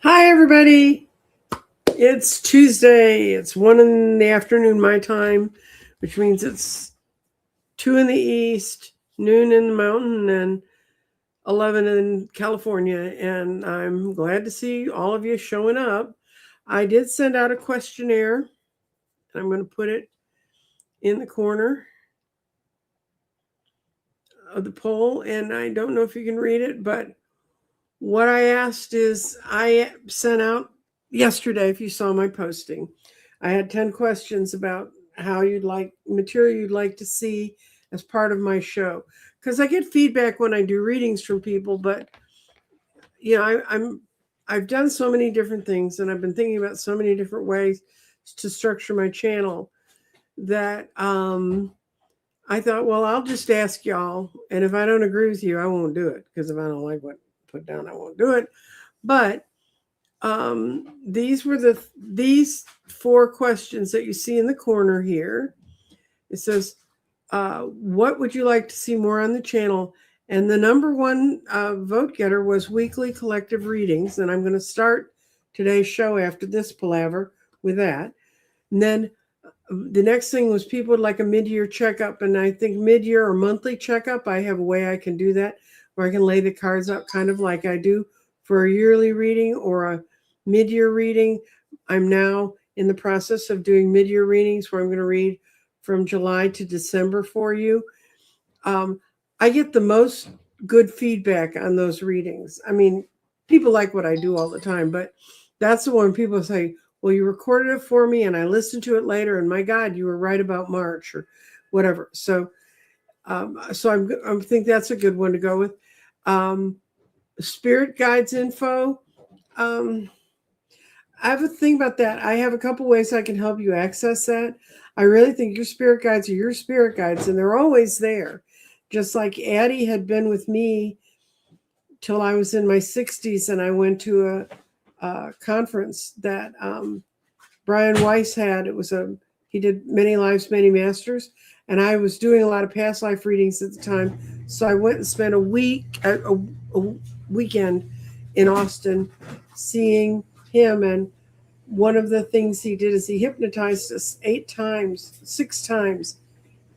Hi, everybody. It's Tuesday. It's 1 in the afternoon, my time, which means it's 2 in the east, noon in the mountain, and 11 in California. And I'm glad to see all of you showing up. I did send out a questionnaire, and I'm going to put it in the corner of the poll. And I don't know if you can read it, but what I asked is I sent out yesterday, if you saw my posting, I had 10 questions about how you'd like material you'd like to see as part of my show. Because I get feedback when I do readings from people, but I've done so many different things and I've been thinking about so many different ways to structure my channel that I thought, well, I'll just ask y'all, and if I don't agree with you, I won't do it. Because if I don't like what I put down, I won't do it. But these four questions that you see in the corner here. It says, "What would you like to see more on the channel?" And the number one vote getter was weekly collective readings, and I'm going to start today's show after this palaver with that. And then the next thing was people would like a mid-year checkup, and I think mid-year or monthly checkup, I have a way I can do that where I can lay the cards up kind of like I do for a yearly reading or a mid-year reading. I'm now in the process of doing mid-year readings where I'm going to read from July to December for you. um, I get the most good feedback on those readings. I mean, people like what I do all the time, but that's the one people say, well, you recorded it for me and I listened to it later, and my God, you were right about March or whatever. So I think that's a good one to go with. Um, Spirit guides info. Um, I have a thing about that. I have a couple ways I can help you access that. I really think your spirit guides are your spirit guides, and they're always there. Just like Addie had been with me till I was in my 60s, and I went to a conference that Brian Weiss had. He did Many Lives, Many Masters, and I was doing a lot of past life readings at the time. So I went and spent a weekend in Austin seeing him. And one of the things he did is he hypnotized us 8 times, 6 times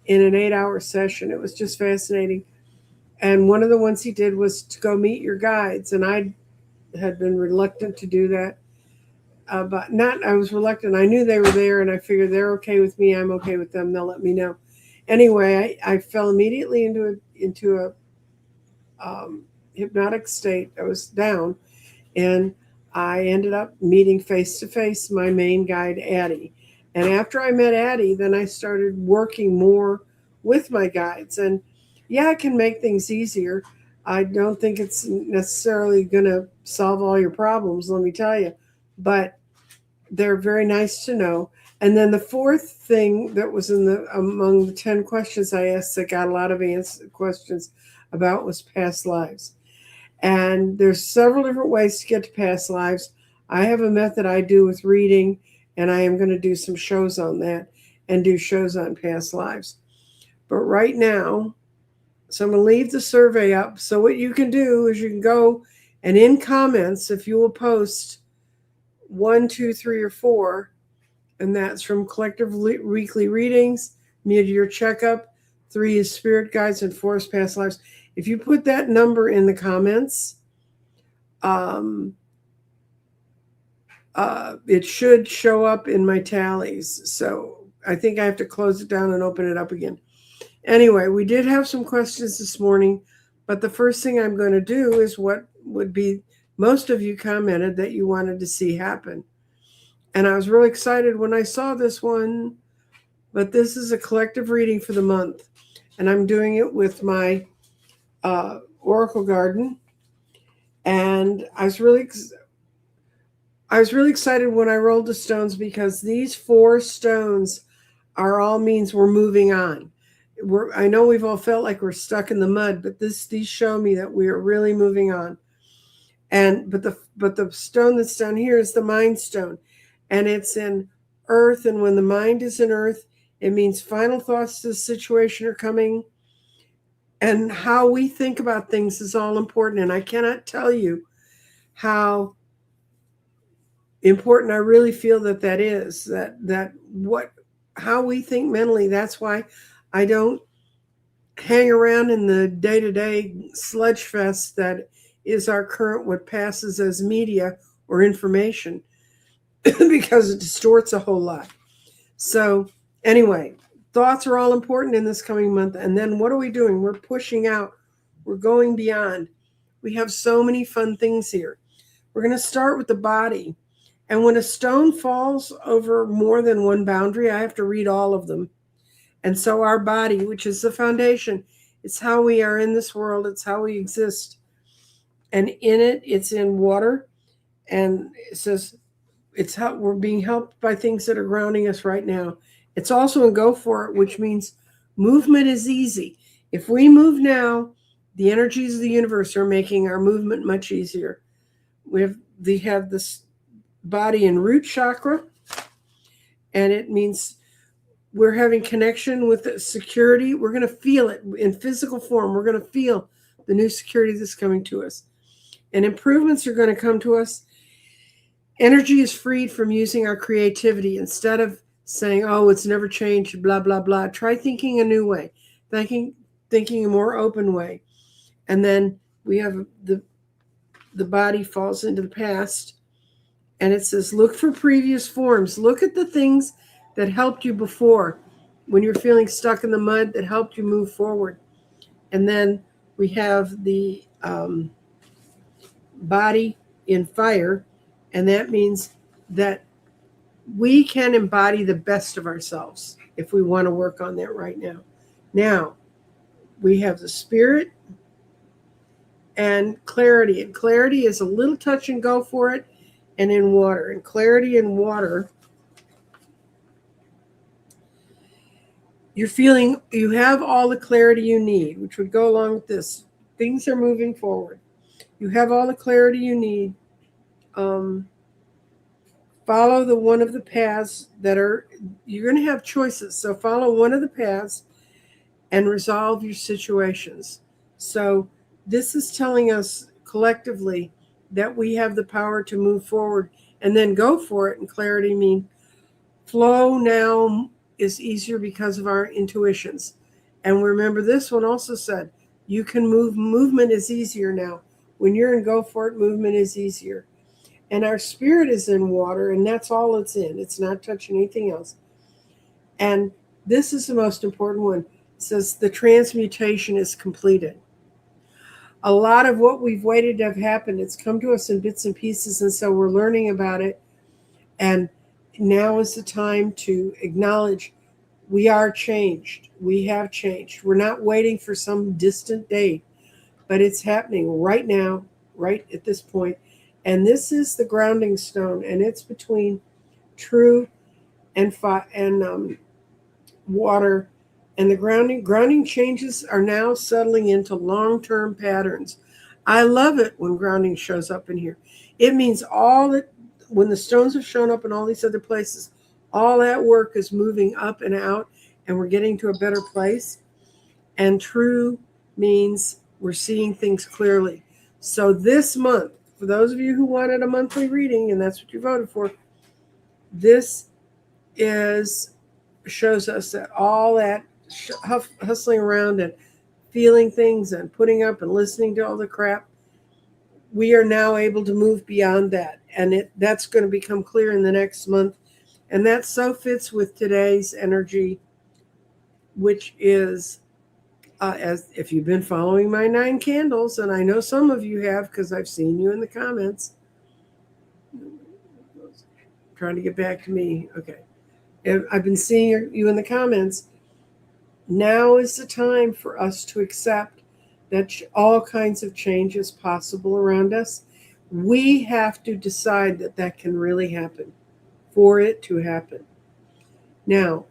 in an 8-hour session. It was just fascinating. And one of the ones he did was to go meet your guides. And I had been reluctant to do that. But not, I was reluctant. I knew they were there and I figured they're okay with me. I'm okay with them. They'll let me know. Anyway, I fell immediately into a hypnotic state. I was down, and I ended up meeting face to face my main guide, Addie. And after I met Addie, then I started working more with my guides. And yeah, it can make things easier. I don't think it's necessarily going to solve all your problems, let me tell you, but they're very nice to know. And then the fourth thing that was in the among the 10 questions I asked that got a lot of questions about was past lives. And there's several different ways to get to past lives. I have a method I do with reading, and I am going to do some shows on that and do shows on past lives. But right now, so I'm going to leave the survey up. So what you can do is you can go and in comments, if you will post 1, 2, 3, or 4, and that's from collective weekly readings, mid-year checkup. 3 is spirit guides, and 4 is past lives. If you put that number in the comments, um, it should show up in my tallies. So I think I have to close it down and open it up again. Anyway, we did have some questions this morning, but the first thing I'm going to do is what would be most of you commented that you wanted to see happen. And I was really excited when I saw this one, but this is a collective reading for the month. And I'm doing it with my Oracle Garden. And I was really excited when I rolled the stones because these 4 stones are all means we're moving on. I know we've all felt like we're stuck in the mud, but these show me that we are really moving on. And but the stone that's down here is the mind stone, and it's in earth. And when the mind is in earth, it means final thoughts to the situation are coming. And how we think about things is all important. And I cannot tell you how important I really feel that is that what how we think mentally. That's why I don't hang around in the day-to-day sludge fest that is our current what passes as media or information because it distorts a whole lot. So anyway, thoughts are all important in this coming month. And then what are we doing? We're pushing out. We're going beyond. We have so many fun things here. We're going to start with the body. And when a stone falls over more than one boundary, I have to read all of them. And so our body, which is the foundation, it's how we are in this world. It's how we exist. And in it, it's in water. And it says it's how we're being helped by things that are grounding us right now. It's also in go for it, which means movement is easy. If we move now, the energies of the universe are making our movement much easier. We have this body in root chakra, and it means we're having connection with the security. We're going to feel it in physical form. We're going to feel the new security that's coming to us. And improvements are going to come to us. Energy is freed from using our creativity. Instead of saying, oh, it's never changed, blah, blah, blah. Try thinking a new way, thinking a more open way. And then we have the body falls into the past. And it says, look for previous forms. Look at the things that helped you before when you're feeling stuck in the mud that helped you move forward. And then we have the body in fire. And that means that we can embody the best of ourselves if we want to work on that right now. Now, we have the spirit and clarity. And clarity is a little touch and go for it, and in water. And clarity in water, you're feeling you have all the clarity you need, which would go along with this. Things are moving forward. You have all the clarity you need. Follow the one of the paths that are, you're going to have choices. So follow one of the paths and resolve your situations. So this is telling us collectively that we have the power to move forward and then go for it. And clarity mean flow now is easier because of our intuitions. And remember, this one also said you can move. Movement is easier now. When you're in go for it, movement is easier. And our spirit is in water, and that's all it's in. It's not touching anything else. And this is the most important one. It says the transmutation is completed. A lot of what we've waited to have happened, it's come to us in bits and pieces, and so we're learning about it. And now is the time to acknowledge we are changed. We have changed. We're not waiting for some distant date, but it's happening right now, right at this point. And this is the grounding stone, and it's between true and water. And the grounding changes are now settling into long-term patterns. I love it when grounding shows up in here. It means all that when the stones have shown up in all these other places, all that work is moving up and out, and we're getting to a better place. And true means we're seeing things clearly. So this month, for those of you who wanted a monthly reading, and that's what you voted for, this shows us that all that hustling around and feeling things and putting up and listening to all the crap, we are now able to move beyond that. And that's going to become clear in the next month. And that so fits with today's energy, which is, as if you've been following my 9 candles, and I know some of you have because I've seen you in the comments. Trying to get back to me. Okay. I've been seeing you in the comments. Now is the time for us to accept that all kinds of change is possible around us. We have to decide that that can really happen for it to happen. Now,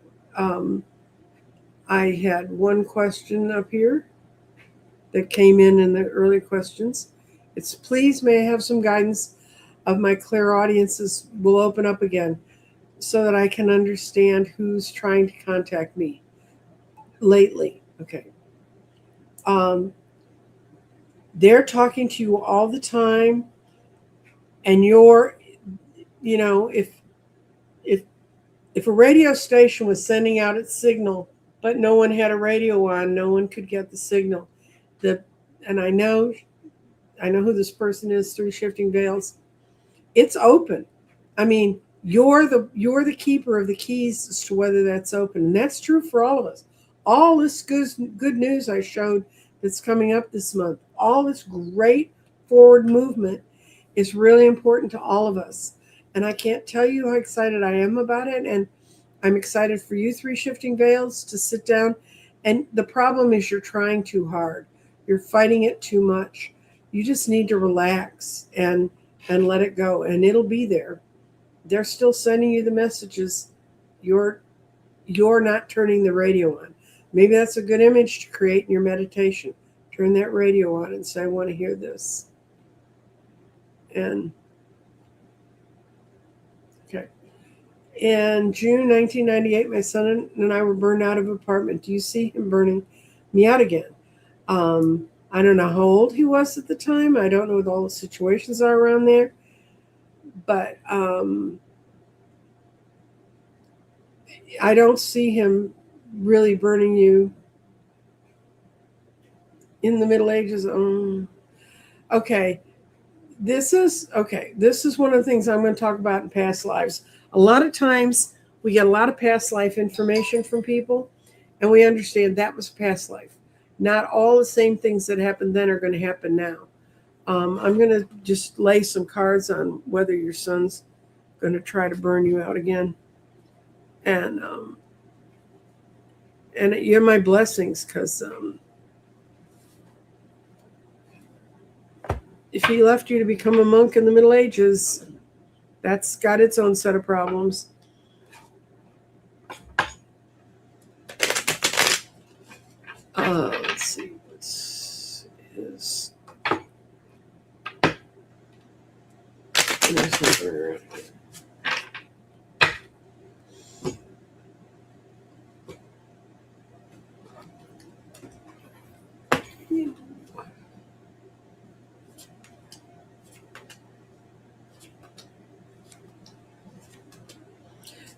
I had one question up here that came in the early questions. It's please may I have some guidance of my clairaudiences will open up again so that I can understand who's trying to contact me lately. Okay. They're talking to you all the time, and you know, if if a radio station was sending out its signal, but no one had a radio on, no one could get the signal. The and I know who this person is, Three Shifting Veils. It's open. I mean, you're the keeper of the keys as to whether that's open, and that's true for all of us. All this good news I showed that's coming up this month, all this great forward movement is really important to all of us. And I can't tell you how excited I am about it. And I'm excited for you, Three Shifting Veils, to sit down. And the problem is you're trying too hard. You're fighting it too much. You just need to relax and let it go, and it'll be there. They're still sending you the messages. You're not turning the radio on. Maybe that's a good image to create in your meditation. Turn that radio on and say, I want to hear this. And okay. In June 1998, my son and I were burned out of an apartment. Do you see him burning me out again? I don't know how old he was at the time. I don't know what all the situations are around there. But I don't see him really burning you in the Middle Ages. Okay. This is one of the things I'm going to talk about in past lives. A lot of times we get a lot of past life information from people, and we understand that was past life. Not all the same things that happened then are going to happen now. I'm going to just lay some cards on whether your son's going to try to burn you out again. And you have my blessings, because if he left you to become a monk in the Middle Ages, that's got its own set of problems. Let's see. There's something around here.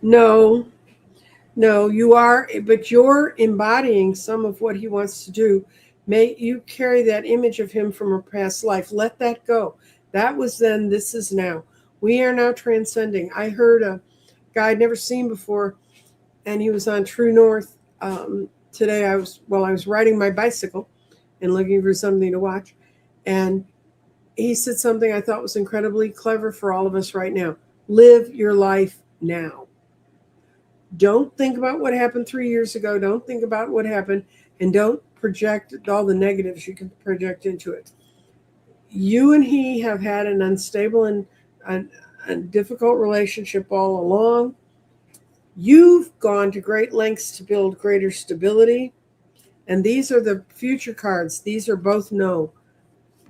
No, you are, but you're embodying some of what he wants to do. May you carry that image of him from a past life. Let that go. That was then, this is now. We are now transcending. I heard a guy I'd never seen before, and he was on True North today. I was riding my bicycle and looking for something to watch, and he said something I thought was incredibly clever for all of us right now. Live your life now. Don't think about what happened 3 years ago. Don't think about what happened, and don't project all the negatives you can project into it. You and he have had an unstable and difficult relationship all along. You've gone to great lengths to build greater stability, and these are the future cards. These are both no.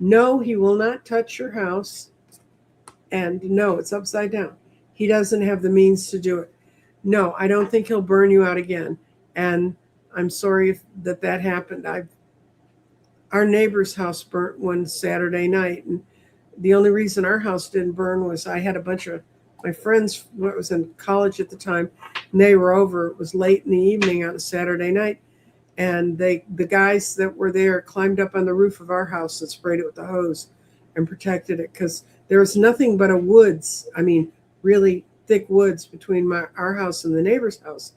No, he will not touch your house, and no, it's upside down. He doesn't have the means to do it. No, I don't think he'll burn you out again. And I'm sorry that happened. Our neighbor's house burnt one Saturday night, and the only reason our house didn't burn was I had a bunch of my friends who was in college at the time, and they were over. It was late in the evening on a Saturday night, and the guys that were there climbed up on the roof of our house and sprayed it with the hose and protected it, because there was nothing but a woods. I mean, really thick woods between our house and the neighbor's house,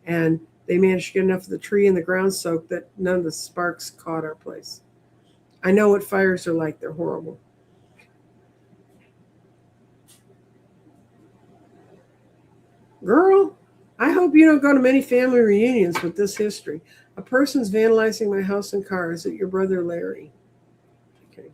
and they managed to get enough of the tree and the ground soaked that none of the sparks caught our place. I know what fires are like. They're horrible. Girl, I hope you don't go to many family reunions with this history. A person's vandalizing my house and car. Is it your brother Larry? Okay.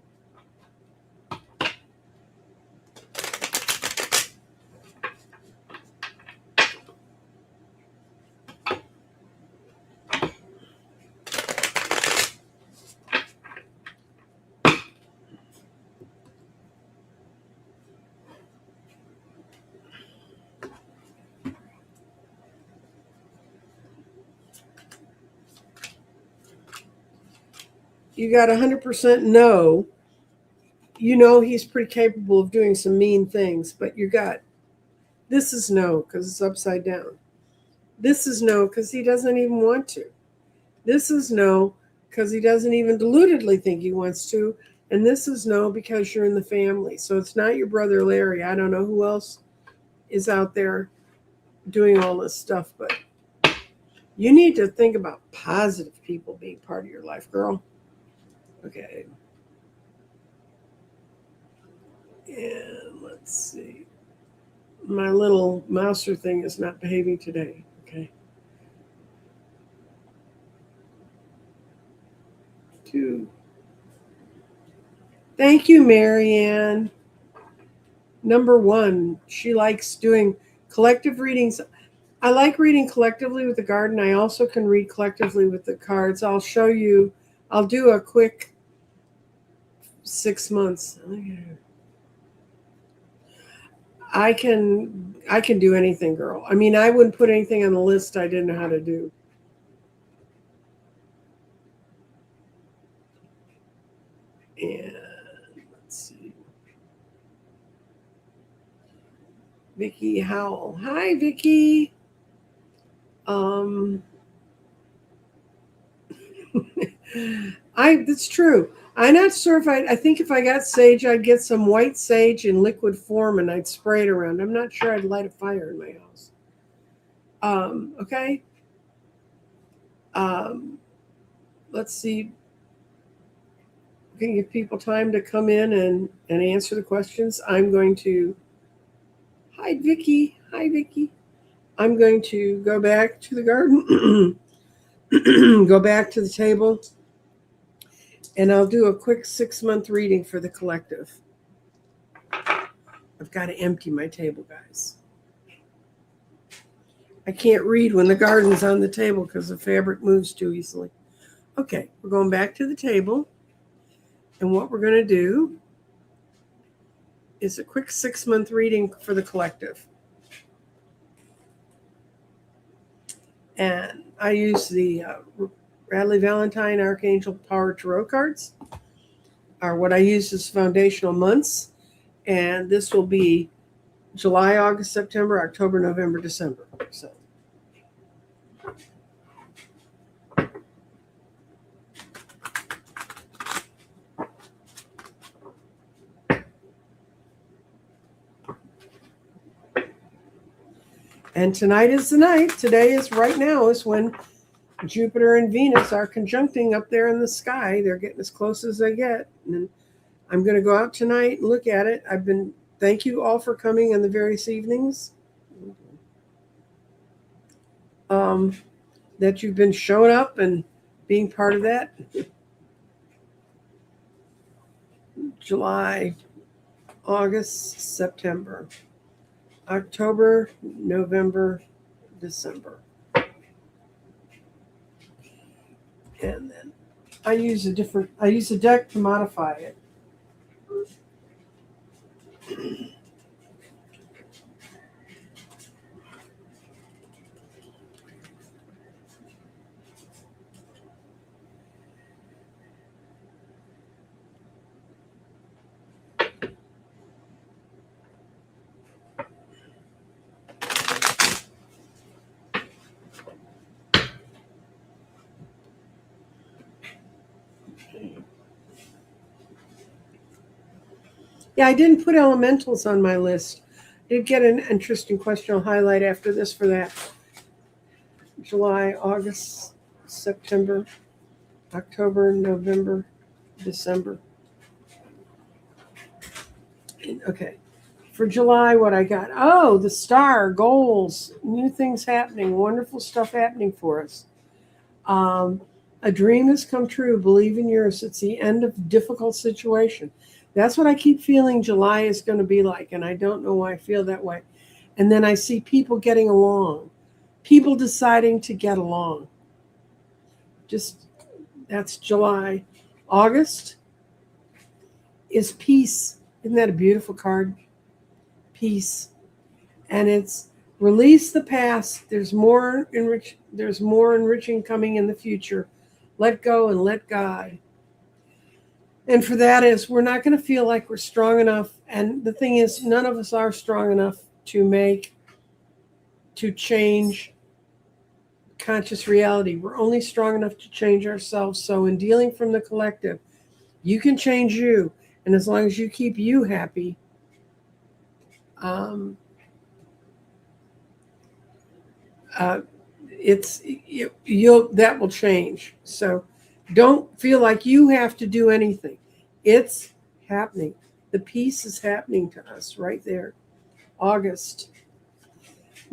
You got 100% no. You know he's pretty capable of doing some mean things, but you got This is no, because it's upside down. This is no, because he doesn't even want to. This is no, because he doesn't even deludedly think he wants to. And this is no, because you're in the family. So it's not your brother Larry. I don't know who else is out there doing all this stuff, but you need to think about positive people being part of your life, girl. Okay. And let's see. My little mouser thing is not behaving today. Okay. 2. Thank you, Marianne. Number 1, she likes doing collective readings. I like reading collectively with the garden. I also can read collectively with the cards. I'll show you. I'll do a quick 6 months. I can do anything, girl. I mean, I wouldn't put anything on the list I didn't know how to do. And let's see. Vicky Howell. Hi, Vicky. That's true. I'm not sure if I think if I got sage, I'd get some white sage in liquid form and I'd spray it around. I'm not sure I'd light a fire in my house. Okay. Let's see. We can give people time to come in and answer the questions. I'm going to, hi, Vicky. Hi, Vicky. I'm going to go back to the garden, go back to the table, and I'll do a quick 6-month reading for the collective. I've got to empty my table, guys. I can't read when the garden's on the table because the fabric moves too easily. Okay, we're going back to the table. And what we're going to do is a quick 6-month reading for the collective. And I use the Radley Valentine Archangel Power Tarot cards, are what I use as foundational months. And this will be July, August, September, October, November, December. So. And tonight is the night. Today is right now is when Jupiter and Venus are conjuncting up there in the sky. They're getting as close as they get. And I'm going to go out tonight and look at it. Thank you all for coming in the various evenings. That you've been showing up and being part of that. July, August, September, October, November, December. And then I use a deck to modify it. Yeah, I didn't put elementals on my list. I did get an interesting question I'll highlight after this for that. July, August, September, October, November, December. Okay. For July, what I got? Oh, the star, goals, new things happening, wonderful stuff happening for us. A dream has come true. Believe in yours. It's the end of a difficult situation. That's what I keep feeling July is going to be like, and I don't know why I feel that way. And then I see people getting along, people deciding to get along. That's July. August is peace. Isn't that a beautiful card? Peace. And it's release the past. There's more enriching coming in the future. Let go and let God. And for that is we're not going to feel like we're strong enough. And the thing is, none of us are strong enough to make to change conscious reality. We're only strong enough to change ourselves. So in dealing from the collective, you can change you. And as long as you keep you happy, that will change. So don't feel like you have to do anything. It's happening. The peace is happening to us right there. August.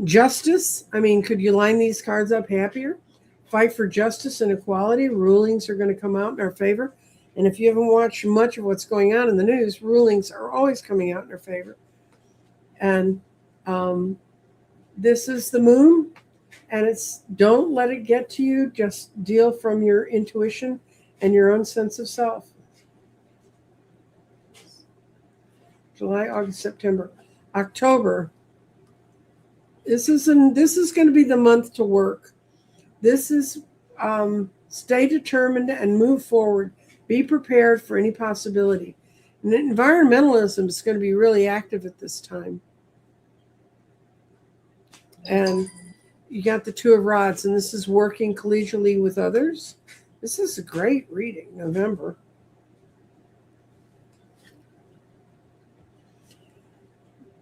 Justice. I mean, could you line these cards up happier? Fight for justice and equality. Rulings are going to come out in our favor. And if you haven't watched much of what's going on in the news, rulings are always coming out in our favor. And this is the moon. And it's, don't let it get to you. Just deal from your intuition and your own sense of self. July, August, September, October. This is going to be the month to work. This is stay determined and move forward. Be prepared for any possibility. And environmentalism is going to be really active at this time. And you got the Two of Rods, and this is working collegially with others. This is a great reading, November.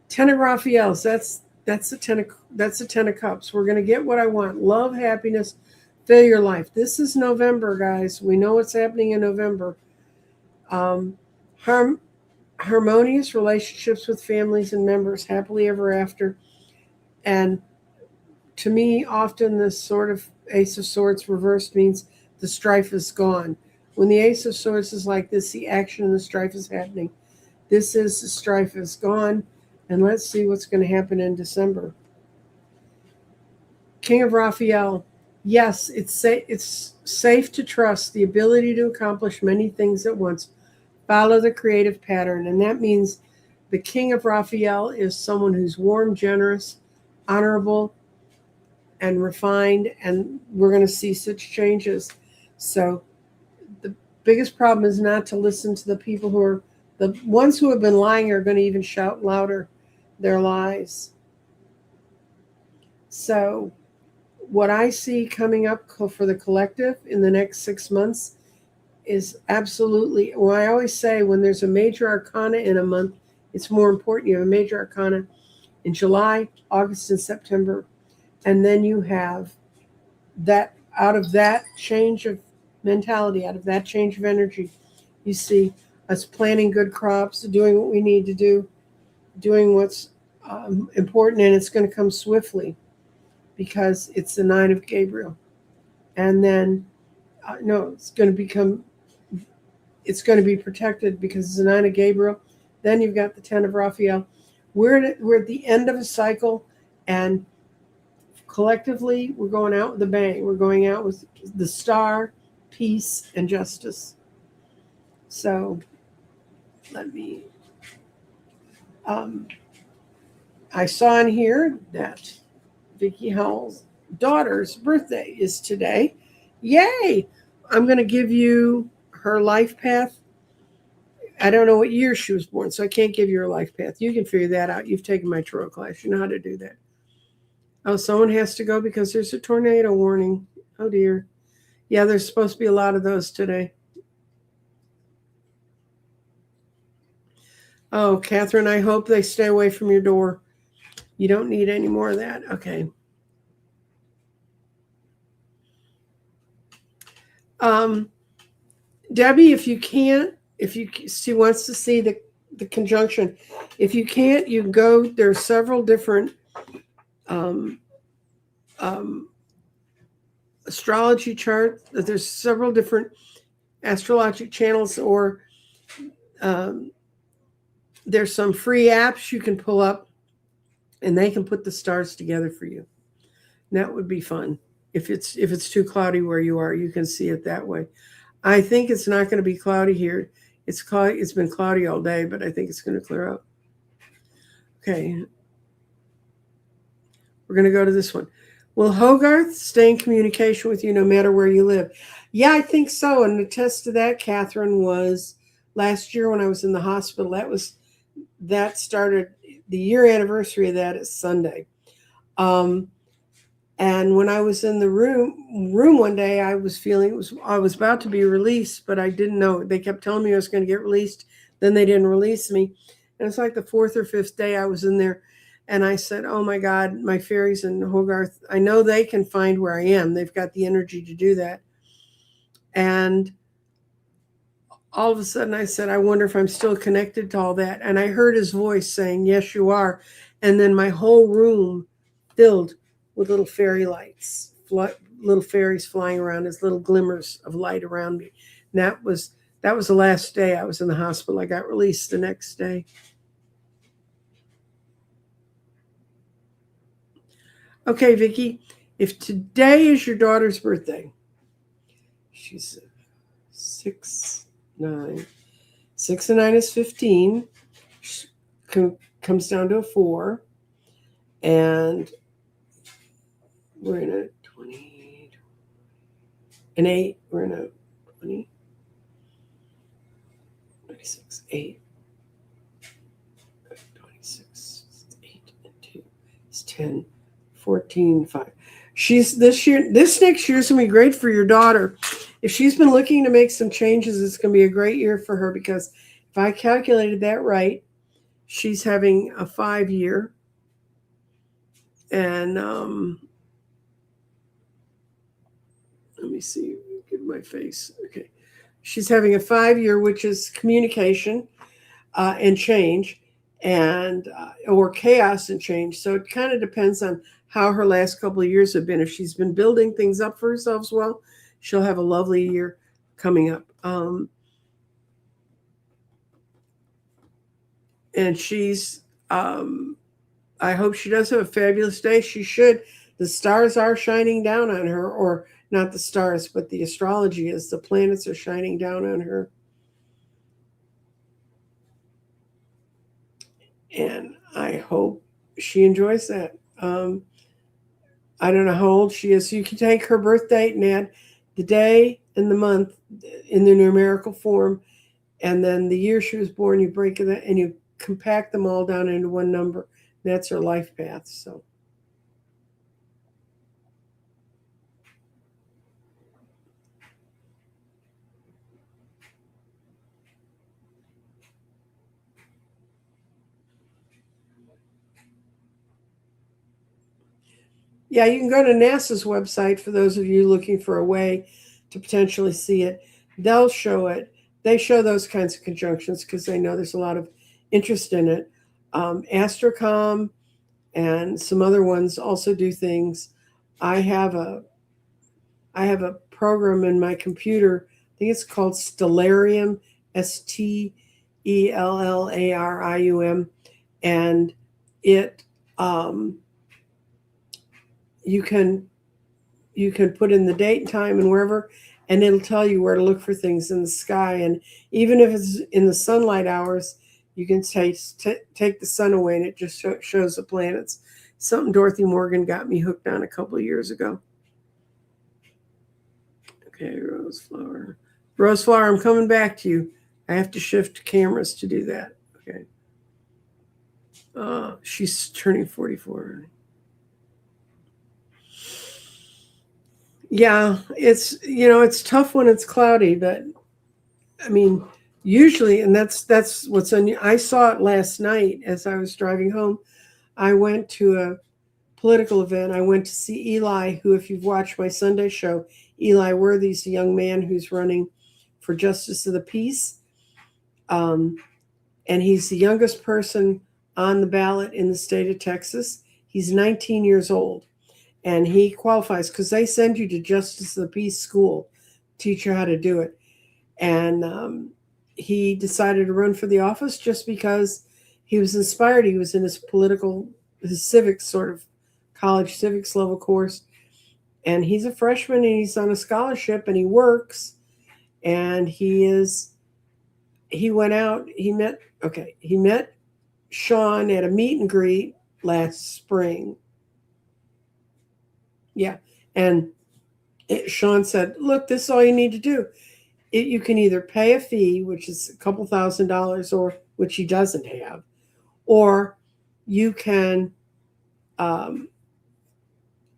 Ten of Raphaels, that's the Ten of Cups. We're going to get what I want. Love, happiness, fill your life. This is November, guys. We know what's happening in November. Harmonious relationships with families and members, happily ever after. And to me, often this sort of Ace of Swords reversed means the strife is gone. When the Ace of Swords is like this, the action and the strife is happening. This is the strife is gone. And let's see what's going to happen in December. King of Raphael. Yes, it's safe to trust the ability to accomplish many things at once. Follow the creative pattern. And that means the King of Raphael is someone who's warm, generous, honorable, and refined. And we're going to see such changes. So the biggest problem is not to listen to the people who are, the ones who have been lying are going to even shout louder their lies. So what I see coming up for the collective in the next 6 months is absolutely, well, I always say when there's a major arcana in a month, it's more important you have a major arcana in July, August, and September. And then you have that, out of that change of mentality, out of that change of energy, you see us planting good crops, doing what we need to do, doing what's important, and it's going to come swiftly because it's the Nine of Gabriel. And then, it's going to be protected because it's the Nine of Gabriel. Then you've got the Ten of Raphael. We're at the end of a cycle, and collectively, we're going out with a bang. We're going out with the star, peace, and justice. So let me, I saw in here that Vicky Howell's daughter's birthday is today. Yay! I'm going to give you her life path. I don't know what year she was born, so I can't give you her life path. You can figure that out. You've taken my tarot class. You know how to do that. Oh, someone has to go because there's a tornado warning. Oh, dear. Yeah, there's supposed to be a lot of those today. Oh, Catherine, I hope they stay away from your door. You don't need any more of that. Okay. Debbie, if she wants to see the conjunction. If you can't, you can go, there are several different astrology chart. There's several different astrologic channels, or there's some free apps you can pull up, and they can put the stars together for you. And that would be fun. If it's too cloudy where you are, you can see it that way. I think it's not going to be cloudy here. It's been cloudy all day, but I think it's going to clear up. Okay. We're going to go to this one. Will Hogarth stay in communication with you no matter where you live? Yeah, I think so. And the test to that, Catherine, was last year when I was in the hospital. That started, the year anniversary of that is Sunday. And when I was in the room one day, I was feeling I was about to be released, but I didn't know. They kept telling me I was going to get released. Then they didn't release me. And it's like the fourth or fifth day I was in there. And I said, oh my God, my fairies in Hogarth, I know they can find where I am. They've got the energy to do that. And all of a sudden I said, I wonder if I'm still connected to all that. And I heard his voice saying, yes, you are. And then my whole room filled with little fairy lights, little fairies flying around as little glimmers of light around me. And that was the last day I was in the hospital. I got released the next day. Okay, Vicki, if today is your daughter's birthday, she's 6, 9. 6 and 9 is 15. Comes down to a 4. And we're in a 20. An 8. We're in a 20. 26. 8. 26. 8 and 2. It's 10. 14, 5. She's this next year is going to be great for your daughter. If she's been looking to make some changes, it's going to be a great year for her, because if I calculated that right, she's having a 5-year. And let me see, get my face. Okay. She's having a 5-year, which is communication and change, and or chaos and change. So it kind of depends on how her last couple of years have been. If she's been building things up for herself well, she'll have a lovely year coming up. And she's, I hope she does have a fabulous day. She should. The stars are shining down on her, or not the stars, but the astrology is. The planets are shining down on her. And I hope she enjoys that. I don't know how old she is. So you can take her birth date and add the day and the month in the numerical form, and then the year she was born. You break it and you compact them all down into one number. That's her life path. So. Yeah, you can go to NASA's website for those of you looking for a way to potentially see it. They'll show it. They show those kinds of conjunctions because they know there's a lot of interest in it. Astrocom and some other ones also do things. I have a program in my computer. I think it's called Stellarium, Stellarium, and it you can put in the date and time and wherever, and it'll tell you where to look for things in the sky. And even if it's in the sunlight hours, you can take the sun away, and it just shows the planets. Something Dorothy Morgan got me hooked on a couple of years ago. Okay, Roseflower. Roseflower, I'm coming back to you. I have to shift cameras to do that. Okay. She's turning 44. Yeah, it's tough when it's cloudy, but I mean, usually, and that's what's I saw it last night as I was driving home. I went to a political event. I went to see Eli, who, if you've watched my Sunday show, Eli Worthy's a young man who's running for Justice of the Peace. And he's the youngest person on the ballot in the state of Texas. He's 19 years old. And he qualifies because they send you to Justice of the Peace School, teach you how to do it. And he decided to run for the office just because he was inspired. He was in his civics sort of college civics level course. And he's a freshman and he's on a scholarship and he works. And he went out, he met Sean at a meet and greet last spring. Yeah. And Sean said, look, this is all you need to do. You can either pay a fee, which is a couple $1,000s, or which he doesn't have, or you can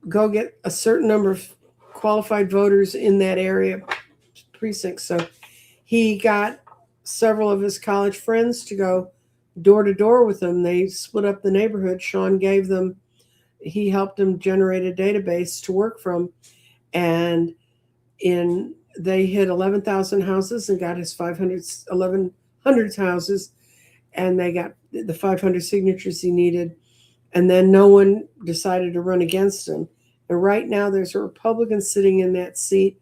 go get a certain number of qualified voters in that area precinct. So he got several of his college friends to go door to door with him. They split up the neighborhood. Sean he helped him generate a database to work from. And they hit 11,000 houses and got his 1,100 houses. And they got the 500 signatures he needed. And then no one decided to run against him. And right now there's a Republican sitting in that seat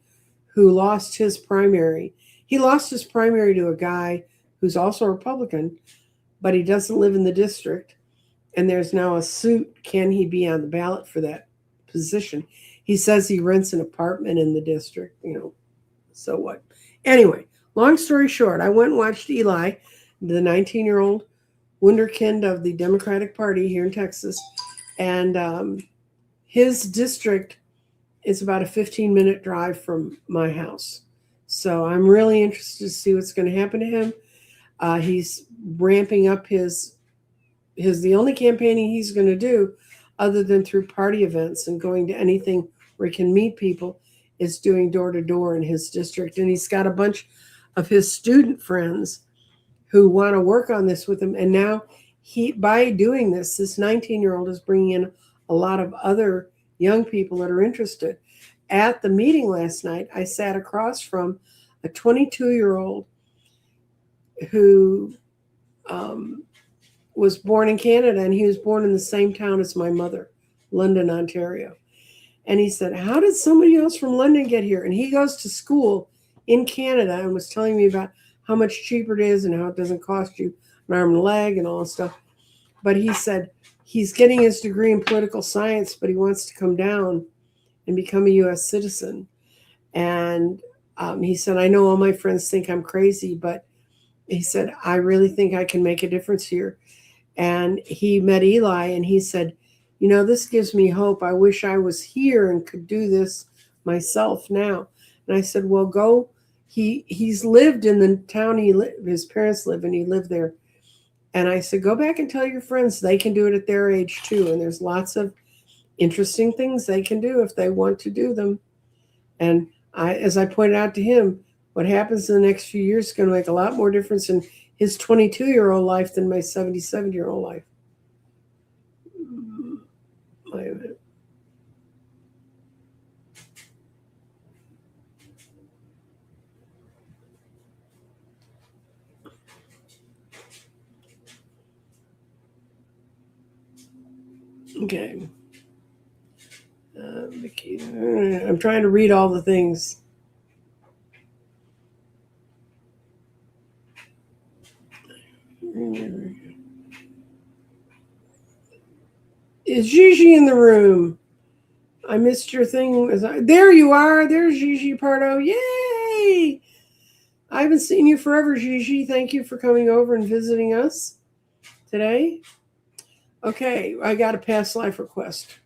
who lost his primary. He lost his primary to a guy who's also a Republican, but he doesn't live in the district. And there's now a suit. Can he be on the ballot for that position? He says he rents an apartment in the district, so what? Anyway, long story short, I went and watched Eli, the 19-year-old wunderkind of the Democratic Party here in Texas. And his district is about a 15-minute drive from my house. So I'm really interested to see what's going to happen to him. He's ramping up the only campaigning he's going to do, other than through party events and going to anything where he can meet people, is doing door to door in his district. And he's got a bunch of his student friends who want to work on this with him. And now by doing this 19-year-old is bringing in a lot of other young people that are interested. At the meeting last night, I sat across from a 22-year-old who was born in Canada, and he was born in the same town as my mother, London, Ontario. And he said, how did somebody else from London get here? And he goes to school in Canada and was telling me about how much cheaper it is and how it doesn't cost you an arm and a leg and all that stuff. But he said he's getting his degree in political science, but he wants to come down and become a U.S. citizen. And he said, I know all my friends think I'm crazy, but he said, I really think I can make a difference here. And he met Eli, and he said, this gives me hope. I wish I was here and could do this myself now. And I said, well, go. He's lived in the town his parents live in. He lived there. And I said, go back and tell your friends they can do it at their age too. And there's lots of interesting things they can do if they want to do them. And as I pointed out to him, what happens in the next few years is going to make a lot more difference in his 22-year-old life than my 77-year-old life. Wait a minute. Okay. I'm trying to read all the things. Is Gigi in the room? I missed your thing. There you are. There's Gigi Pardo. Yay! I haven't seen you forever, Gigi. Thank you for coming over and visiting us today. Okay, I got a past life request.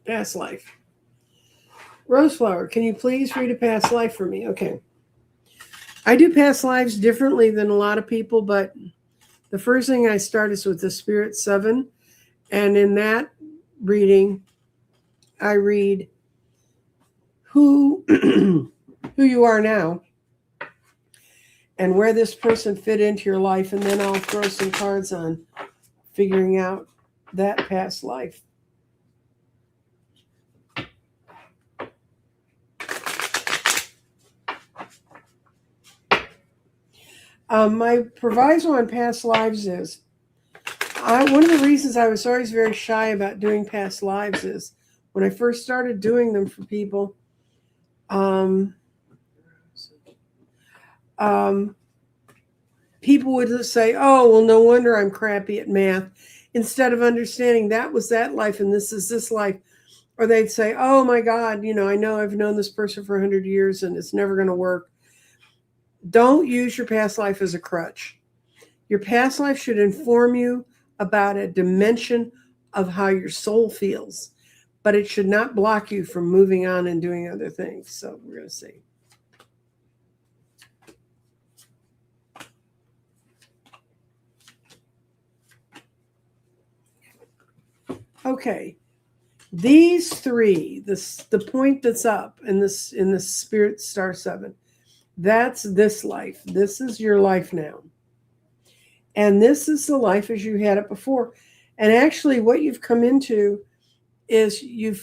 Past life. Roseflower, can you please read a past life for me? Okay. I do past lives differently than a lot of people, but the first thing I start is with the Spirit 7. And in that reading, I read who you are now and where this person fit into your life. And then I'll throw some cards on figuring out that past life. My proviso on past lives is, one of the reasons I was always very shy about doing past lives is when I first started doing them for people, people would say, oh, well, no wonder I'm crappy at math, instead of understanding that was that life and this is this life. Or they'd say, oh, my God, I know I've known this person for 100 years and it's never going to work. Don't use your past life as a crutch. Your past life should inform you about a dimension of how your soul feels, but it should not block you from moving on and doing other things. So we're going to see. Okay. These three, the point that's up in this Spirit Star 7, that's this life. This is your life now. And this is the life as you had it before. And actually what you've come into is you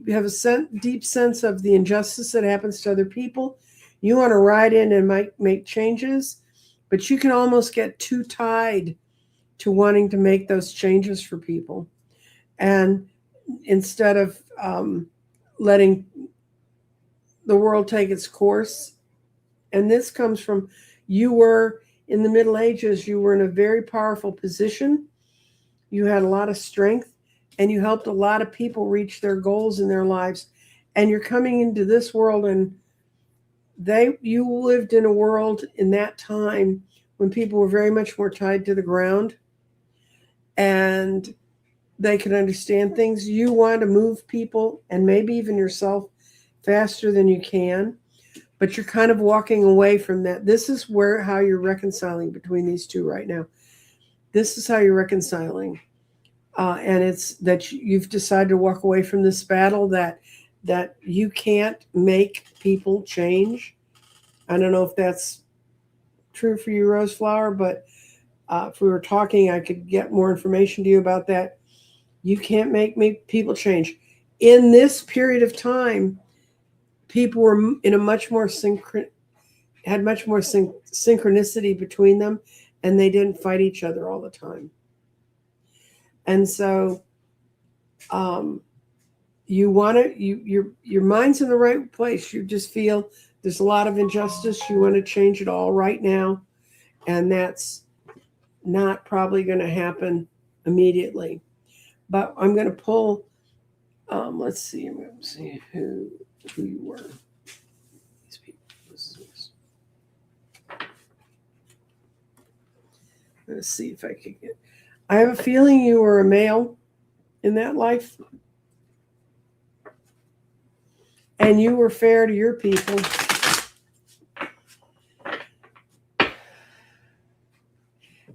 have a deep sense of the injustice that happens to other people. You want to ride in and make changes, but you can almost get too tied to wanting to make those changes for people. And instead of letting the world take its course, and this comes from, you were in the Middle Ages, you were in a very powerful position. You had a lot of strength, and you helped a lot of people reach their goals in their lives. And you're coming into this world, and you lived in a world in that time when people were very much more tied to the ground, and they could understand things. You want to move people and maybe even yourself faster than you can, but you're kind of walking away from that. This is how you're reconciling between these two right now. This is how you're reconciling. And it's that you've decided to walk away from this battle, that you can't make people change. I don't know if that's true for you, Roseflower, but if we were talking, I could get more information to you about that. You can't make people change. In this period of time, people were in a much more had much more synchronicity between them, and they didn't fight each other all the time. And so you want to, your mind's in the right place. You just feel there's a lot of injustice. You want to change it all right now. And that's not probably going to happen immediately. But I'm going to pull, let's see, I'm going to see who you were. These people. I'm going to see if I can get, I have a feeling you were a male in that life. And you were fair to your people.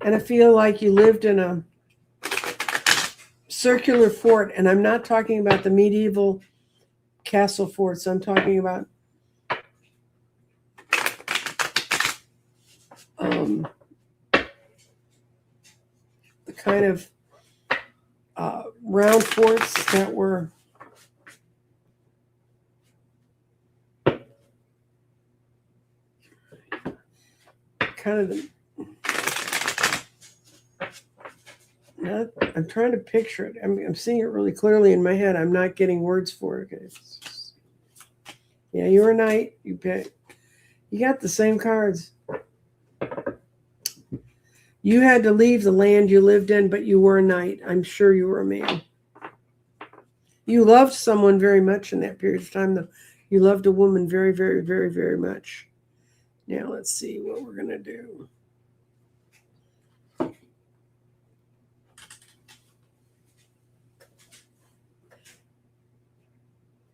And I feel like you lived in a circular fort, and I'm not talking about the medieval castle forts. I'm talking about the kind of round forts that were kind of the, I'm trying to picture it. I'm seeing it really clearly in my head. I'm not getting words for it. Okay. Yeah, you were a knight. You got the same cards. You had to leave the land you lived in, but you were a knight. I'm sure you were a man. You loved someone very much in that period of time, though. You loved a woman very, very, very, very much. Now let's see what we're going to do.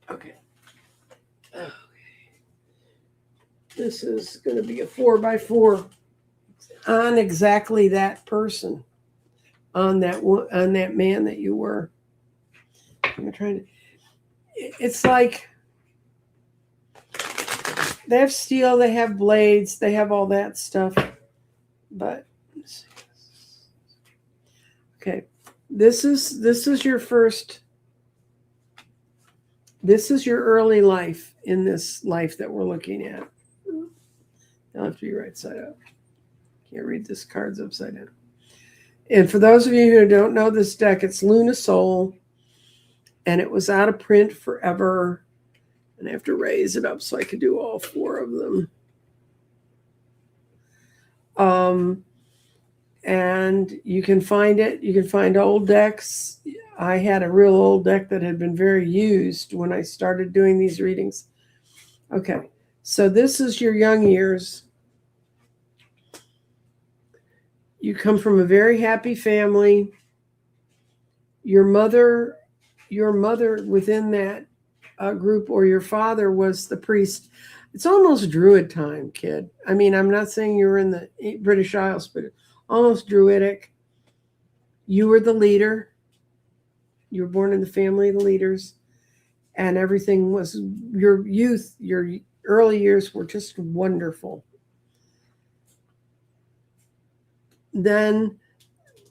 Okay. This is going to be a 4x4 on exactly that person, on that man that you were. I'm trying to. It's like they have steel, they have blades, they have all that stuff. But okay, this is your first. This is your early life in this life that we're looking at. I'll have to be right side up. Can't read this card's upside down. And for those of you who don't know this deck, it's Luna Soul, and it was out of print forever. And I have to raise it up so I could do all 4 of them. And you can find it. You can find old decks. I had a real old deck that had been very used when I started doing these readings. Okay, so this is your young years. You come from a very happy family. Your mother within that group, or your father, was the priest. It's almost Druid time, kid. I mean, I'm not saying you were in the British Isles, but almost Druidic. You were the leader. You were born in the family of the leaders, and everything was, your youth, your early years were just wonderful. Then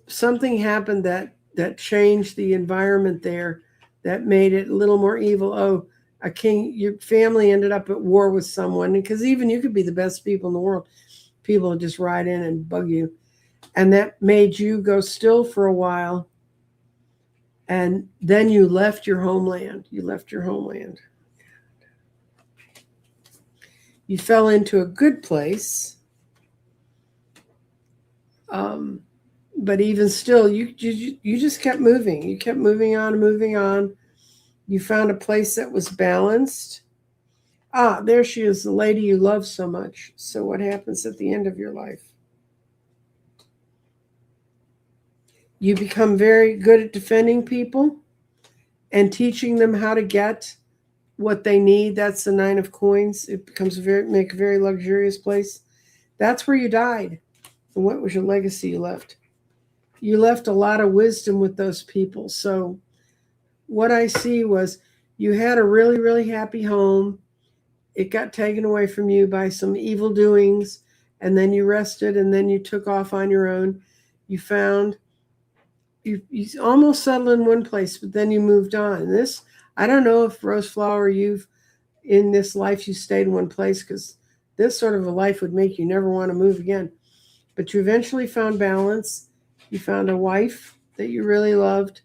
something happened that changed the environment there, that made it a little more evil. Oh, a king, your family ended up at war with someone, because even you could be the best people in the world, people would just ride in and bug you, and that made you go still for a while. And then you left your homeland. You fell into a good place. But even still, you just kept moving. You kept moving on and moving on. You found a place that was balanced. Ah, there she is, the lady you love so much. So what happens at the end of your life? You become very good at defending people and teaching them how to get what they need. That's the 9 of coins. It becomes make a very luxurious place. That's where you died. And what was your legacy you left? You left a lot of wisdom with those people. So what I see was, you had a really, really happy home. It got taken away from you by some evil doings, and then you rested, and then you took off on your own. You found, you almost settled in one place, but then you moved on. And this, I don't know if Rose Flower, you've, in this life, you stayed in one place, because this sort of a life would make you never want to move again. But you eventually found balance. You found a wife that you really loved.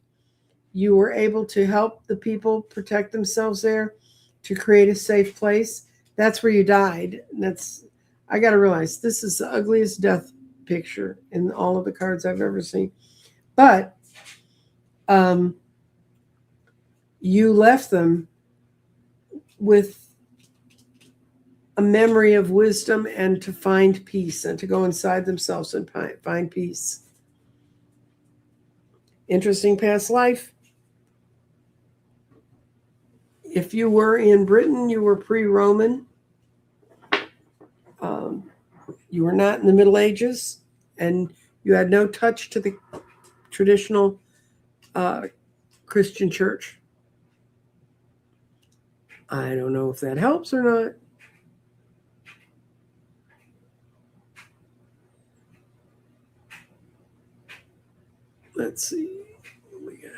You were able to help the people protect themselves there, to create a safe place. That's where you died. And that's, I got to realize, this is the ugliest death picture in all of the cards I've ever seen. But you left them with a memory of wisdom, and to find peace, and to go inside themselves and find peace. Interesting past life. If you were in Britain, you were pre-Roman. You were not in the Middle Ages, and you had no touch to the traditional Christian church. I don't know if that helps or not. Let's see what we got.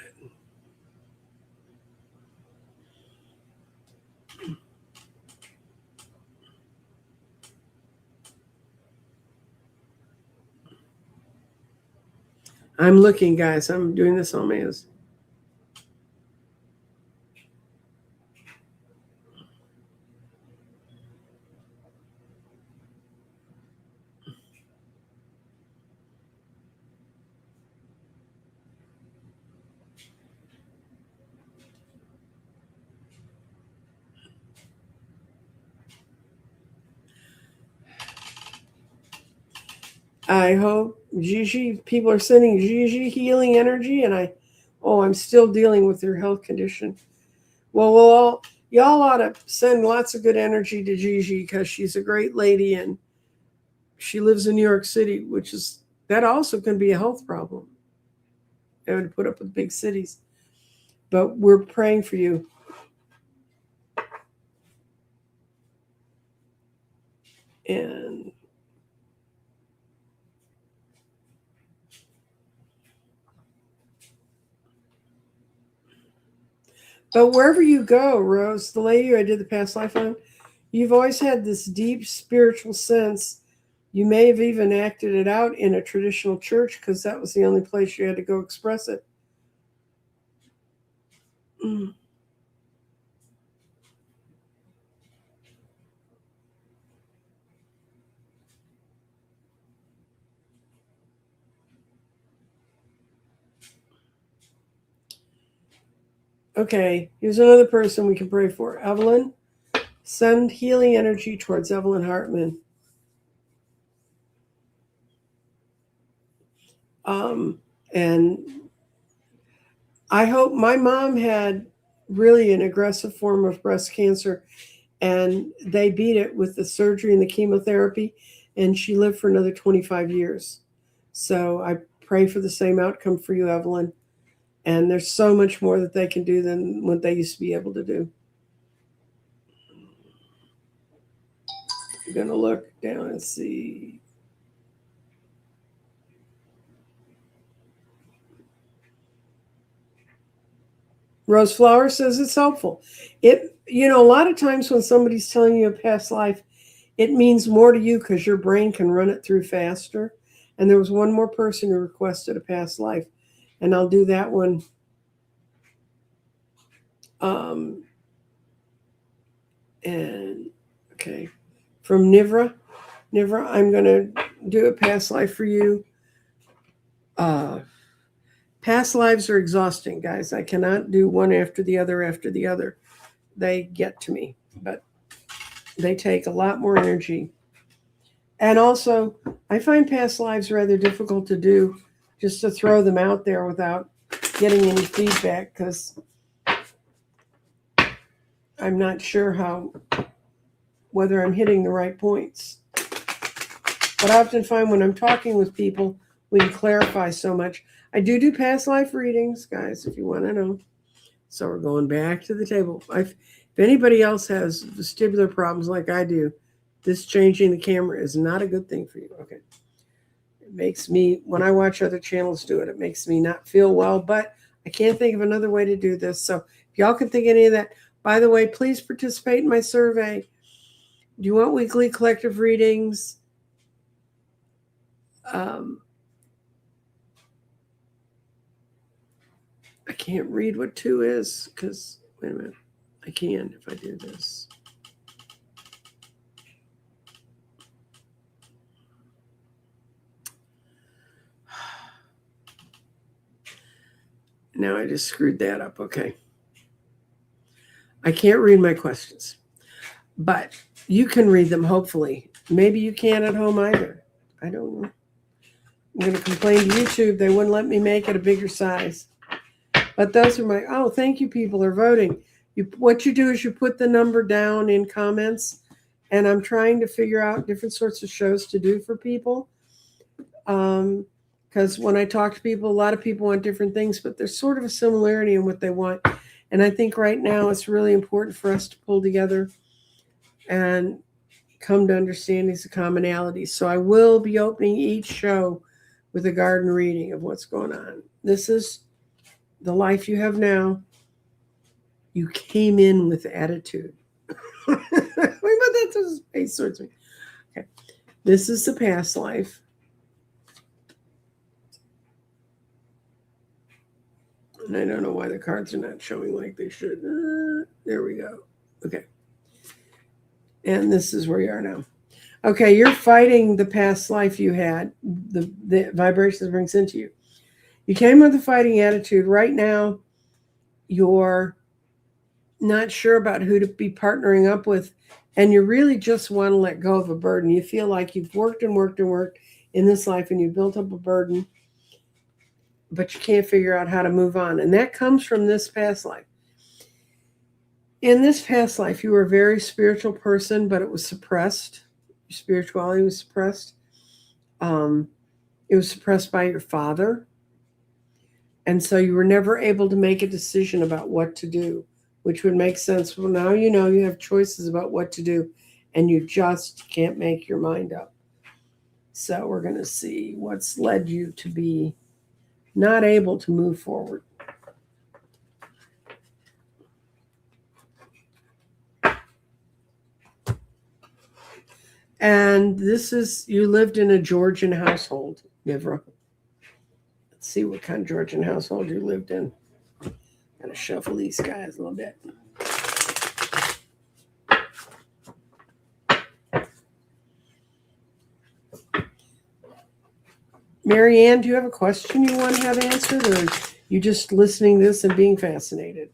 I'm looking, guys. I'm doing this on my own. I hope Gigi, people are sending Gigi healing energy, and I'm still dealing with your health condition. Well, y'all ought to send lots of good energy to Gigi, because she's a great lady, and she lives in New York City, which is, that also can be a health problem. Having to put up with big cities. But we're praying for you. And but wherever you go, Rose, the lady I did the past life on, you've always had this deep spiritual sense. You may have even acted it out in a traditional church, because that was the only place you had to go express it. Okay, here's another person we can pray for. Evelyn, send healing energy towards Evelyn Hartman. And I hope, my mom had really an aggressive form of breast cancer, and they beat it with the surgery and the chemotherapy, and she lived for another 25 years. So I pray for the same outcome for you, Evelyn. And there's so much more that they can do than what they used to be able to do. I'm going to look down and see. Rose Flower says it's helpful. A lot of times when somebody's telling you a past life, it means more to you because your brain can run it through faster. And there was one more person who requested a past life, and I'll do that one. And okay, from Nivra, I'm going to do a past life for you. Past lives are exhausting, guys. I cannot do one after the other. They get to me, but they take a lot more energy. And also, I find past lives rather difficult to do, just to throw them out there without getting any feedback, because I'm not sure whether I'm hitting the right points. But I often find when I'm talking with people, we can clarify so much. I do past life readings, guys, if you want to know. So we're going back to the table. If anybody else has vestibular problems like I do, this changing the camera is not a good thing for you. Okay. It makes me, when I watch other channels do it, it makes me not feel well, but I can't think of another way to do this. So if y'all can think of any of that, by the way, please participate in my survey. Do you want weekly collective readings? I can't read what 2 is because, wait a minute, I can if I do this. Now I just screwed that up. Okay. I can't read my questions, but you can read them, hopefully. Maybe you can't at home either. I don't know. I'm going to complain to YouTube. They wouldn't let me make it a bigger size. But those are thank you, people are voting. What you do is you put the number down in comments, and I'm trying to figure out different sorts of shows to do for people. Because when I talk to people, a lot of people want different things, but there's sort of a similarity in what they want. And I think right now it's really important for us to pull together and come to understand these commonalities. So I will be opening each show with a garden reading of what's going on. This is the life you have now. You came in with attitude. Wait, but that's a space towards me. Okay. This is the past life. And I don't know why the cards are not showing like they should. There we go. Okay. And this is where you are now. Okay, you're fighting the past life you had, the vibrations brings into you. You came with a fighting attitude. Right now, you're not sure about who to be partnering up with, and you really just want to let go of a burden. You feel like you've worked and worked and worked in this life, and you built up a burden, but you can't figure out how to move on. And that comes from this past life. In this past life, you were a very spiritual person, but it was suppressed. Your spirituality was suppressed. It was suppressed by your father. And so you were never able to make a decision about what to do, which would make sense. Well, now you know you have choices about what to do, and you just can't make your mind up. So we're going to see what's led you to be not able to move forward. And this is, you lived in a Georgian household, Nivra. Let's see what kind of Georgian household you lived in. Gotta shuffle these guys a little bit. Marianne, do you have a question you want to have answered, or you just listening to this and being fascinated?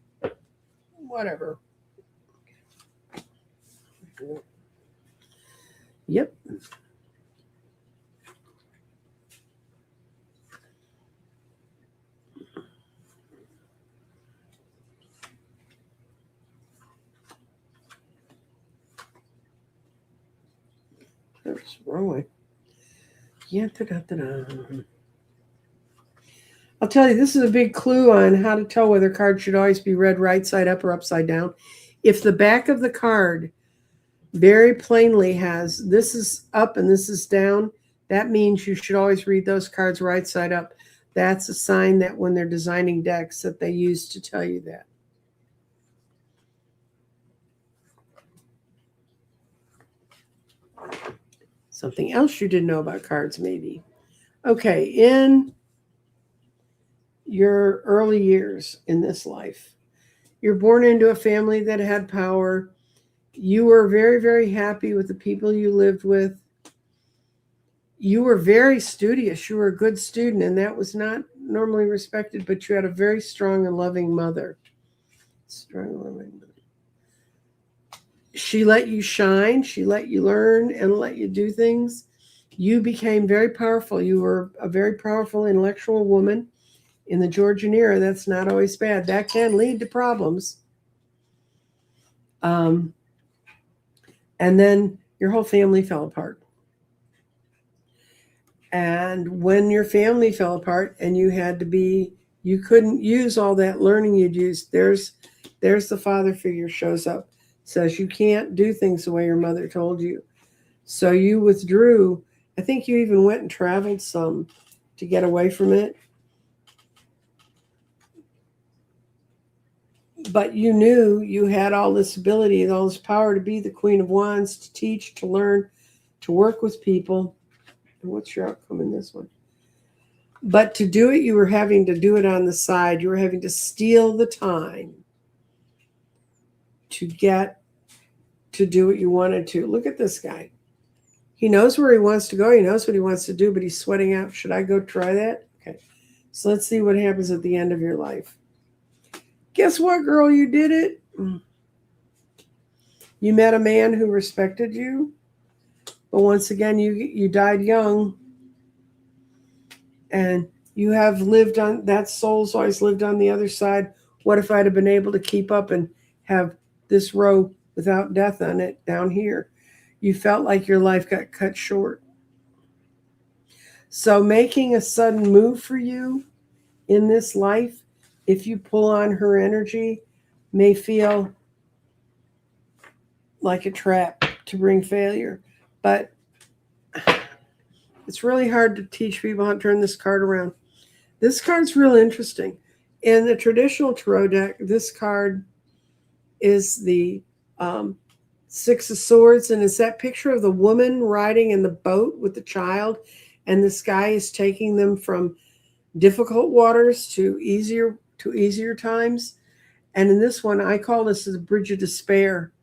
Whatever. Yep. That's the wrong way. Yeah, da-da-da-da. I'll tell you, this is a big clue on how to tell whether cards should always be read right side up or upside down. If the back of the card very plainly has this is up and this is down, that means you should always read those cards right side up. That's a sign that when they're designing decks that they use to tell you that. Something else you didn't know about cards, maybe. Okay, in your early years in this life, you're born into a family that had power. You were very, very happy with the people you lived with. You were very studious. You were a good student, and that was not normally respected, but you had a very strong and loving mother. Strong and loving mother. She let you shine. She let you learn and let you do things. You became very powerful. You were a very powerful intellectual woman. In the Georgian era, that's not always bad. That can lead to problems. And then your whole family fell apart. And when your family fell apart and you had to be, you couldn't use all that learning you'd used, there's the father figure shows up, says you can't do things the way your mother told you. So you withdrew. I think you even went and traveled some to get away from it. But you knew you had all this ability and all this power to be the Queen of Wands, to teach, to learn, to work with people. And what's your outcome in this one? But to do it, you were having to do it on the side. You were having to steal the time to get to do what you wanted to. Look at this guy. He knows where he wants to go. He knows what he wants to do, but he's sweating out. Should I go try that? Okay. So let's see what happens at the end of your life. Guess what, girl? You did it. You met a man who respected you. But once again, you died young. And you have lived on, that soul's always lived on the other side. What if I'd have been able to keep up and have this row without death on it down here? You felt like your life got cut short. So making a sudden move for you in this life, if you pull on her energy, may feel like a trap to bring failure. But it's really hard to teach people how to turn this card around. This card's real interesting. In the traditional tarot deck, this card is the Six of Swords, and it's that picture of the woman riding in the boat with the child, and the sky is taking them from difficult waters to easier times. And in this one, I call this the Bridge of Despair.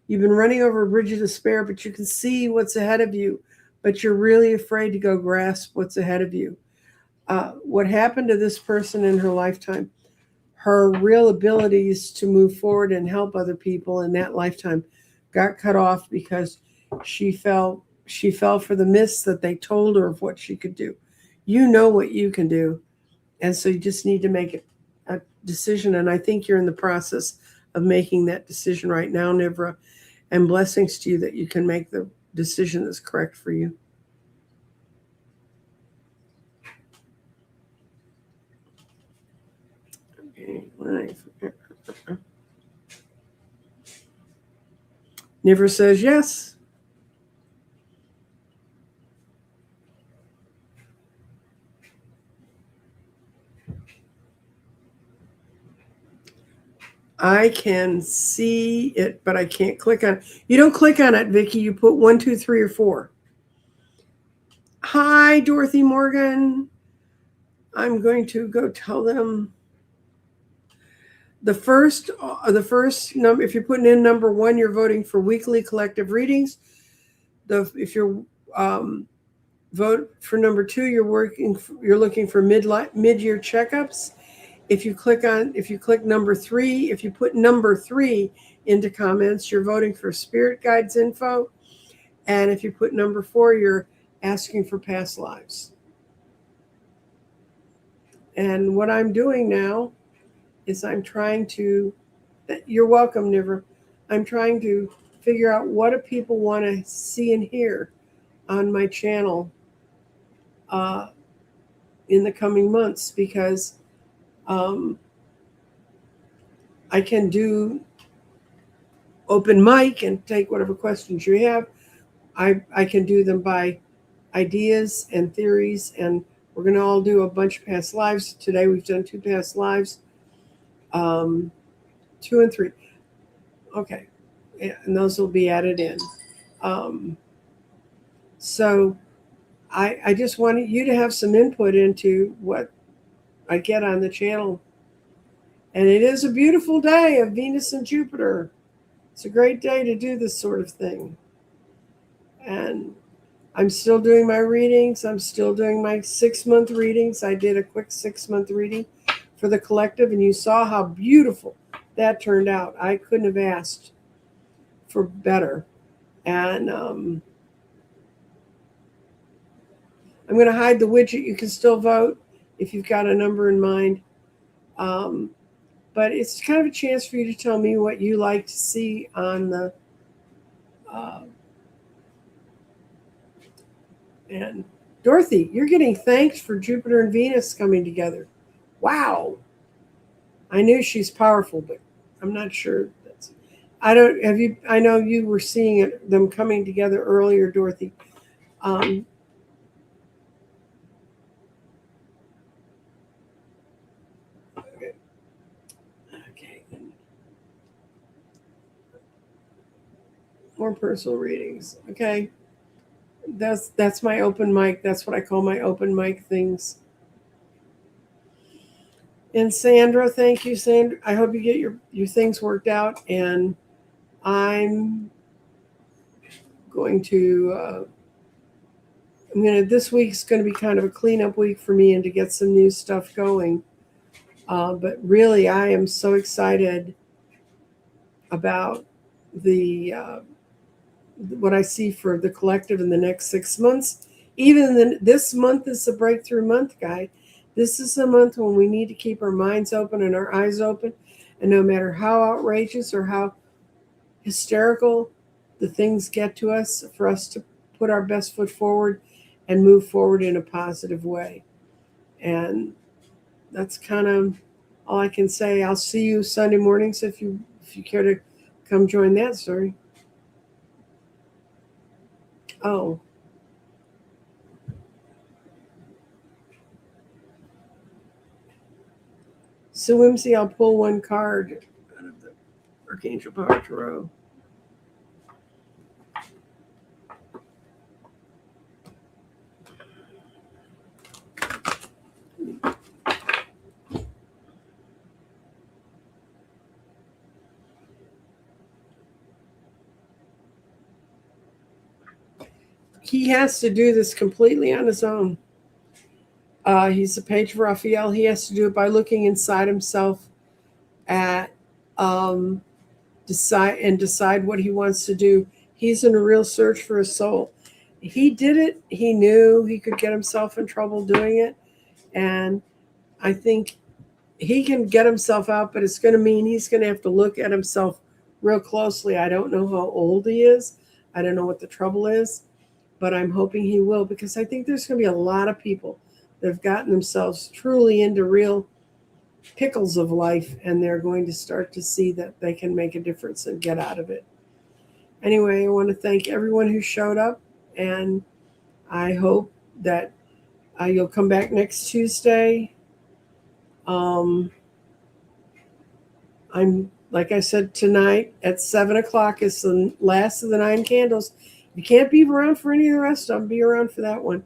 You've been running over a bridge of despair, but you can see what's ahead of you, but you're really afraid to go grasp what's ahead of you. What happened to this person in her lifetime, her real abilities to move forward and help other people in that lifetime got cut off because she fell for the myths that they told her of what she could do. You know what you can do, and so you just need to make a decision, and I think you're in the process of making that decision right now, Nivra, and blessings to you that you can make the decision that's correct for you. Okay, nice. Nivra says yes. I can see it, but I can't click on it. You don't click on it, Vicki. You put 1, 2, 3, or 4. Hi, Dorothy Morgan. I'm going to go tell them the first number. If you're putting in number 1, you're voting for weekly collective readings. If you're vote for number 2, you're looking for mid-year checkups. If you click number 3, if you put number 3 into comments, you're voting for spirit guides info. And if you put number 4, you're asking for past lives. And what I'm doing now is I'm trying to, you're welcome, Nivra. I'm trying to figure out what do people want to see and hear on my channel in the coming months, because I can do open mic and take whatever questions you have. I can do them by ideas and theories, and we're going to all do a bunch of past lives. Today we've done 2 past lives, 2 and 3. Okay, and those will be added in. So I just wanted you to have some input into what I get on the channel. And it is a beautiful day of Venus and Jupiter. It's a great day to do this sort of thing. And I'm still doing my readings. I'm still doing my 6-month readings. I did a quick 6-month reading for the collective, and you saw how beautiful that turned out. I couldn't have asked for better. And I'm going to hide the widget. You can still vote if you've got a number in mind. But it's kind of a chance for you to tell me what you like to see on the and Dorothy, you're getting thanked for Jupiter and Venus coming together. Wow. I knew she's powerful, but I'm not sure. I know you were seeing them coming together earlier, Dorothy. Okay. More personal readings. Okay. That's my open mic. That's what I call my open mic things. And Sandra, thank you, Sandra. I hope you get your things worked out. And I'm going to, this week's going to be kind of a cleanup week for me and to get some new stuff going. But really, I am so excited about what I see for the collective in the next 6 months. Even this month is a breakthrough month, guy. This is a month when we need to keep our minds open and our eyes open. And no matter how outrageous or how hysterical the things get to us, for us to put our best foot forward and move forward in a positive way. And that's kind of all I can say. I'll see you Sunday mornings if you care to come join that story. Oh. So Whimsy, I'll pull one card out of the Archangel Power Tarot. He has to do this completely on his own. He's a page of Raphael. He has to do it by looking inside himself at decide what he wants to do. He's in a real search for his soul. He did it. He knew he could get himself in trouble doing it. And I think he can get himself out, but it's going to mean he's going to have to look at himself real closely. I don't know how old he is. I don't know what the trouble is, but I'm hoping he will, because I think there's going to be a lot of people that have gotten themselves truly into real pickles of life, and they're going to start to see that they can make a difference and get out of it. Anyway, I want to thank everyone who showed up, and I hope that you'll come back next Tuesday. I'm, like I said, tonight at 7:00 is the last of the 9 candles. If you can't be around for any of the rest of them, be around for that one.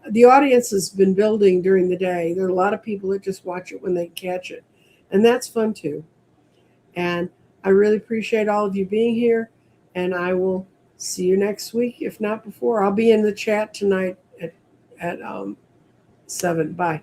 The audience has been building during the day. There are a lot of people that just watch it when they catch it, and that's fun too. And I really appreciate all of you being here, and I will see you next week, if not before. I'll be in the chat tonight at 7. Bye.